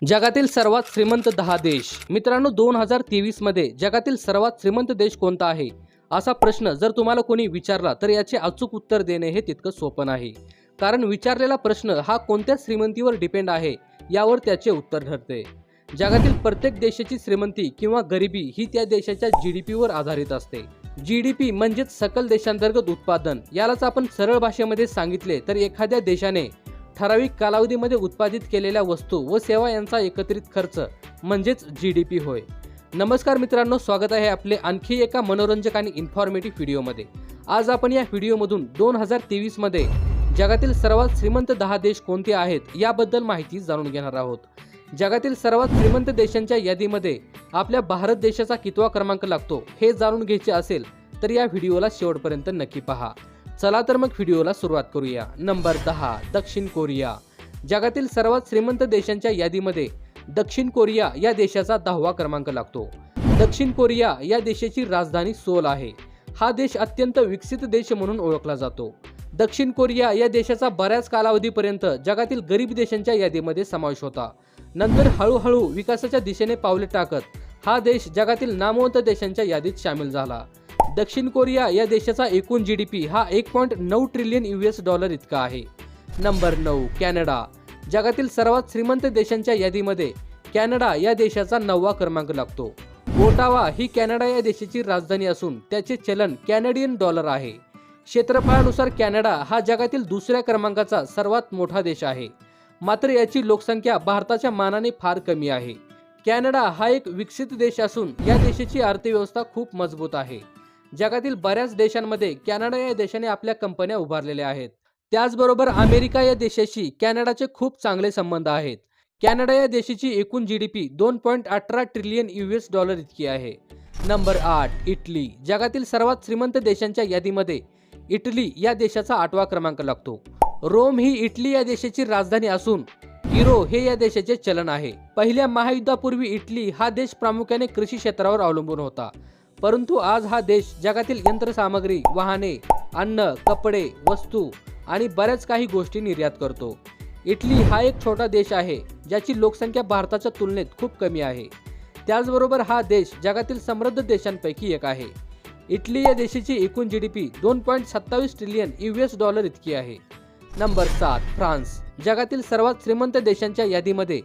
जगातील सर्वात श्रीमंत 10 देश. मित्रांनो, 2023 मध्ये जगातील सर्वात श्रीमंत देश कोणता आहे असा प्रश्न जर तुम्हाला कोणी विचारला तर याचे अचूक उत्तर देणे हे तितकं सोपं नाही. कारण विचारलेला प्रश्न हा कोणत्या श्रीमंतीवर डिपेंड आहे यावर त्याचे उत्तर ठरते. जगातील प्रत्येक देशाची श्रीमंती किंवा गरिबी ही त्या देशाच्या GDP वर आधारित असते. GDP म्हणजेच सकल देशांतर्गत उत्पादन. यालाच आपण सरळ भाषेमध्ये सांगितले तर एखाद्या देशाने ठराविक कालावधीमध्ये उत्पादित केलेल्या वस्तू व सेवा यांचा एकत्रित खर्च म्हणजेच GDP होय. नमस्कार मित्रांनो, स्वागत आहे आपले आणखी एका मनोरंजक आणि इन्फॉर्मेटिव्ह व्हिडिओमध्ये. आज आपण या व्हिडिओमधून 2023 मध्ये जगातील सर्वात श्रीमंत 10 देश कोणते आहेत याबद्दल माहिती जाणून घेणार आहोत. जगातील सर्वात श्रीमंत देशांच्या यादीमध्ये आपल्या भारत देशाचा कितवा क्रमांक लागतो हे जाणून घ्यायचे असेल तर या व्हिडिओला शेवटपर्यंत नक्की पहा. चला तर मग व्हिडिओला सुरुवात करूया. नंबर 10, दक्षिण कोरिया. जगातील सर्वात श्रीमंत देशांच्या यादीमध्ये दक्षिण कोरिया या देशाचा 10वा क्रमांक लागतो. दक्षिण कोरिया या देशाची राजधानी सोल आहे. हा देश अत्यंत विकसित देश म्हणून ओळखला जातो. दक्षिण कोरिया या देशाचा बऱ्याच कालावधीपर्यंत जगातील गरीब देशांच्या यादीमध्ये समावेश होता. नंतर हळूहळू विकासाच्या दिशेने पावले टाकत हा देश जगातील नामवंत देशांच्या यादीत सामील झाला. दक्षिण कोरिया या देशाचा एकूण GDP हा 1.9 ट्रिलियन US इतका आहे. Number 9, Canada. जगातील सर्वात श्रीमंत देशांच्या यादीमध्ये कॅनडा या देशाचा 9वा क्रमांक लागतो. ओटावा ही कॅनडा या देशाची राजधानी असून त्याचे चलन कॅनेडियन डॉलर आहे. क्षेत्रफळानुसार कॅनडा हा जगातील दुसऱ्या क्रमांकाचा सर्वात मोठा देश आहे. मात्र याची लोकसंख्या भारताच्या मानाने फार कमी आहे. कॅनडा हा एक विकसित देश असून या देशाची अर्थव्यवस्था खूप मजबूत आहे. जगातील बऱ्याच देशांमध्ये कॅनडा या देशाने आपल्या कंपन्या उभारलेल्या आहेत. त्याचबरोबर अमेरिका या देशाशी कॅनडाचे खूप चांगले संबंध आहेत. कॅनडा या देशाची एकूण GDP 2.18 ट्रिलियन US इतकी आहे. Number 8, Italy. जगातील सर्वात श्रीमंत देशांच्या यादीमध्ये इटली या देशाचा 8वा क्रमांक लागतो. रोम ही इटली या देशाची राजधानी असून युरो हे या देशाचे चलन आहे. पहिल्या महायुद्धापूर्वी इटली हा देश प्रामुख्याने कृषी क्षेत्रावर अवलंबून होता. परंतु आज हा देश जगातील यंत्रसामग्री, वाहने, अन्न, कपडे, वस्तू आणि बऱ्याच काही गोष्टी निर्यात करतो. इटली हा एक छोटा देश आहे ज्याची लोकसंख्या भारताच्या तुलनेत खूप कमी आहे. त्याचबरोबर हा देश जगातील समृद्ध देशांपैकी एक आहे. इटली या देशाची एकूण GDP 2.27 ट्रिलियन US इतकी आहे. Number 7, France. जगातील सर्वात श्रीमंत देशांच्या यादीमध्ये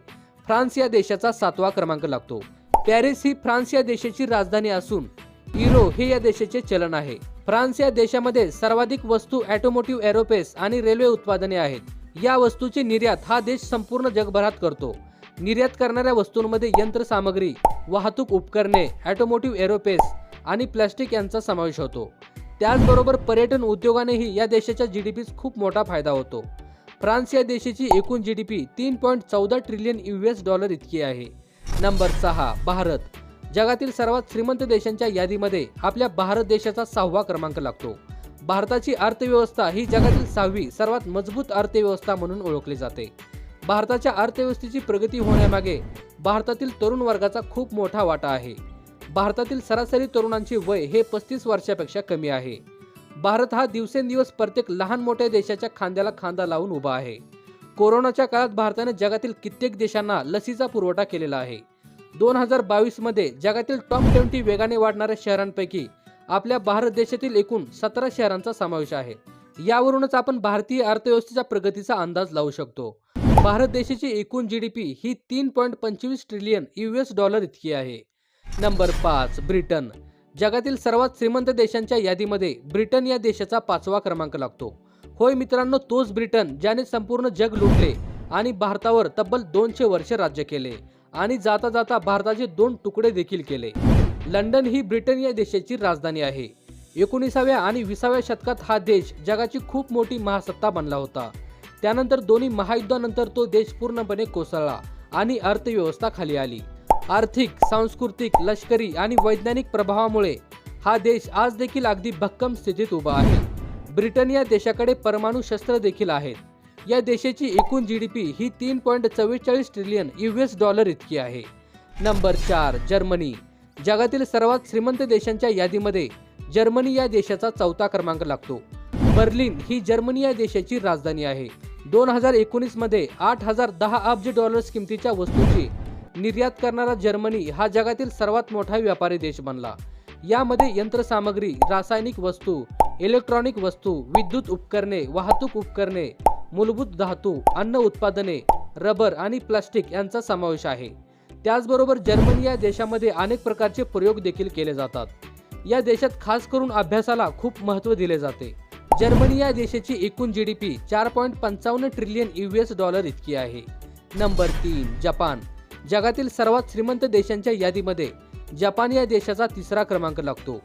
फ्रान्स या देशाचा 7वा क्रमांक लागतो. पॅरिस ही फ्रान्स या देशाची राजधानी असून युरो हे या देशाचे चलन आहे. फ्रान्स या देशामध्ये सर्वाधिक वस्तू, ऑटोमोटिव्ह, एरोस्पेस आणि रेल्वे उत्पादने आहेत. या वस्तूचे निर्यात हा देश संपूर्ण जगभरात करतो. निर्यात करणाऱ्या वस्तूंमध्ये यंत्रसामग्री, वाहतूक उपकरणे, ऑटोमोटिव्ह, एरोस्पेस आणि प्लास्टिक यांचा समावेश होतो. त्याचबरोबर पर्यटन उद्योगानेही या देशाच्या GDPत खूप मोठा फायदा होतो. फ्रान्स या देशाची एकूण GDP 3.14 ट्रिलियन US इतकी आहे. नंबर 6, भारत. जगातील सर्वात श्रीमंत देशांच्या यादीमध्ये आपल्या भारत देशाचा 6वा क्रमांक लागतो. भारताची अर्थव्यवस्था ही जगातील 6वी सर्वात मजबूत अर्थव्यवस्था म्हणून ओळखली जाते. भारताच्या अर्थव्यवस्थेची प्रगती होण्यामागे भारतातील तरुण वर्गाचा खूप मोठा वाटा आहे. भारतातील सरासरी तरुणांचे वय हे 35 वर्षापेक्षा कमी आहे. भारत हा दिवसेंदिवस प्रत्येक लहान मोठ्या देशाच्या खांद्याला खांदा लावून उभा आहे. कोरोनाच्या काळात भारताने जगातील कित्येक देशांना लसीचा पुरवठा केलेला आहे. 2022 मध्ये जगातील टॉप 20 वेगाने वाढणाऱ्या शहरांपैकी आपल्या भारत देशातील एकूण 17 शहरांचा समावेश आहे. यावरूनच आपण भारतीय अर्थव्यवस्थेच्या प्रगतीचा अंदाज लावू शकतो. भारत देशाची एकूण GDP ही 3.25 ट्रिलियन US इतकी आहे. Number 5, Britain. जगातील सर्वात श्रीमंत देशांच्या यादीमध्ये ब्रिटन या देशाचा 5वा क्रमांक लागतो. होय मित्रांनो, तोच ब्रिटन ज्याने संपूर्ण जग लुटले आणि भारतावर तब्बल 200 वर्ष राज्य केले आणि जाता जाता भारताचे 2 तुकडे देखील केले. लंडन ही ब्रिटन या देशाची राजधानी आहे. 19व्या आणि 20व्या शतकात हा देश जगाची खूप मोठी महासत्ता बनला होता. त्यानंतर दोन्ही महायुद्धानंतर तो देश पूर्णपणे कोसळला आणि अर्थव्यवस्था खाली आली. आर्थिक, सांस्कृतिक, लष्करी आणि वैज्ञानिक प्रभावामुळे हा देश आज देखील अगदी भक्कम स्थितीत उभा आहे. ब्रिटन या देशाकडे परमाणु शस्त्र देखील आहेत. या देशाची एकूण GDP ही 3.44 ट्रिलियन US इतकी आहे. Number 4, Germany. जगातील सर्वात श्रीमंत देशांच्या यादीमध्ये जर्मनी या देशाचा 4था क्रमांक लागतो. बर्लिन ही जर्मनी या देशाची राजधानी आहे. 2019 मध्ये 8,010 अब्ज डॉलर्स किमतीच्या वस्तूंची निर्यात करणारा जर्मनी हा जगातील सर्वात मोठा व्यापारी देश बनला. यामध्ये यंत्रसामग्री, रासायनिक वस्तू, इलेक्ट्रॉनिक वस्तू, विद्युत उपकरणे, वाहतूक उपकरणे, मूलभूत धातू, अन्न उत्पादने, रबर आणि प्लास्टिक यांचा समावेश आहे. त्याचबरोबर जर्मनी या देशामध्ये अनेक प्रकारचे प्रयोग देखील केले जातात. या देशात खास करून अभ्यासाला खूप महत्त्व दिले जाते. जर्मनी या देशाची एकूण GDP 4.55 ट्रिलियन US डॉलर इतकी आहे. Number 3 Japan. जगातील सर्वात श्रीमंत देशांच्या यादीमध्ये जपान या देशाचा तिसरा क्रमांक लागतो.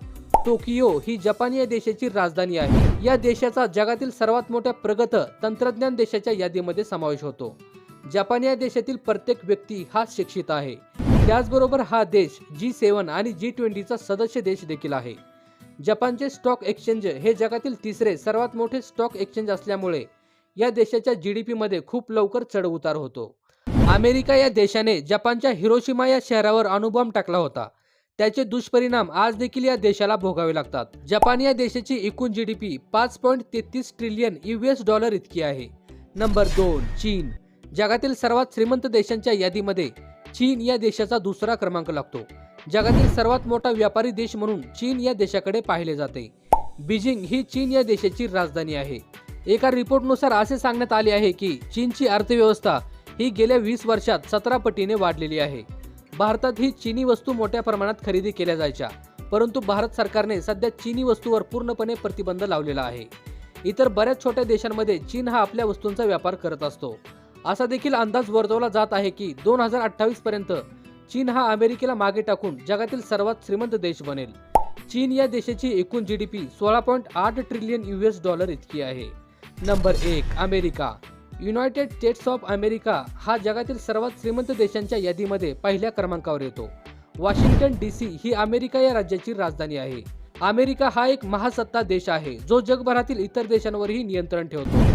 टोकियो ही जपान या देशाची राजधानी आहे. या देशाचा जगातील सर्वात मोठ्या प्रगत तंत्रज्ञान देशाच्या यादीमध्ये समावेश होतो. जपान या देशातील प्रत्येक व्यक्ती हा शिक्षित आहे. त्याचबरोबर हा देश G7 आणि G20चा सदस्य देश देखील आहे. जपानचे स्टॉक एक्सचेंज हे जगातील तिसरे सर्वात मोठे स्टॉक एक्सचेंज असल्यामुळे या देशाच्या GDP मध्ये खूप लवकर चढउतार होतो. अमेरिका या देशाने जपानच्या हिरोशिमा या शहरावर अणुबॉम्ब टाकला होता. त्याचे दुष्परिणाम आज देखील या देशाला भोगावे लागतात. जपान या देशाची एकूण GDP 5.33 ट्रिलियन US डॉलर इतकी आहे. नंबर 2 चीन. जगातील सर्वात श्रीमंत देशांच्या यादीमध्ये चीन या देशाचा दुसरा क्रमांक लागतो. जगातील सर्वात मोठा व्यापारी देश म्हणून चीन या देशाकडे पाहिले जाते. बीजिंग ही चीन या देशाची राजधानी आहे. एका रिपोर्टनुसार असे सांगण्यात आले आहे की चीनची अर्थव्यवस्था ही गेल्या 20 वर्षात 17 पटीने वाढलेली आहे. भारतात ही चीनी वस्तू मोठ्या प्रमाणात खरेदी केल्या जायच्या, परंतु भारत सरकारने सध्या चीनी वस्तूवर पूर्णपणे प्रतिबंध लावलेला आहे. इतर बऱ्याच छोट्या देशांमध्ये चीन हा आपल्या वस्तूंचा व्यापार करत असतो. असा देखील अंदाज वर्तवला जात आहे की 2028 पर्यंत चीन हा अमेरिकेला मागे टाकून जगातील सर्वात श्रीमंत देश बनेल. चीन या देशाची एकूण GDP 16.8 ट्रिलियन US डॉलर इतकी आहे. Number 1 America. United states of America हा जगातील सर्वात श्रीमंत देशांच्या यादीमध्ये पहिल्या क्रमांकावर येतो. वॉशिंग्टन DC ही अमेरिका या राज्याची राजधानी आहे. अमेरिका हा एक महासत्ता देश आहे जो जगभरातील इतर देशांवरही नियंत्रण ठेवतो.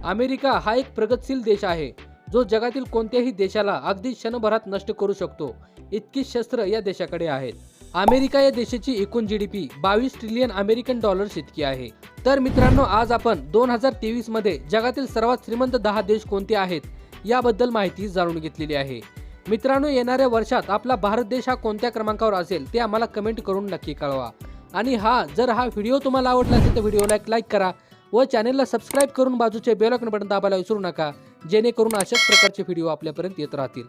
अमेरिका हा एक प्रगतशील देश आहे जो जगातील कोणत्याही देशाला अगदी क्षणभरात नष्ट करू शकतो इतकी शस्त्र या देशाकडे आहेत. अमेरिका या देशाची एकूण GDP 22 ट्रिलियन अमेरिकन डॉलर्स इतकी आहे. तर मित्रांनो, आज आपण 2023 मध्ये जगातील सर्वात श्रीमंत 10 देश कोणते आहेत याबद्दल माहिती जाणून घेतलेली आहे. मित्रांनो, येणाऱ्या वर्षात आपला भारत देश हा कोणत्या क्रमांकावर असेल ते आम्हाला कमेंट करून नक्की कळवा. आणि जर हा व्हिडिओ तुम्हाला आवडला असेल तर व्हिडिओला लाईक करा व चॅनलला सबस्क्राईब करून बाजूचे बेल आयकॉन बटन दाबायला विसरू नका, जेणेकरून अशाच प्रकारचे व्हिडिओ आपल्यापर्यंत येत राहतील.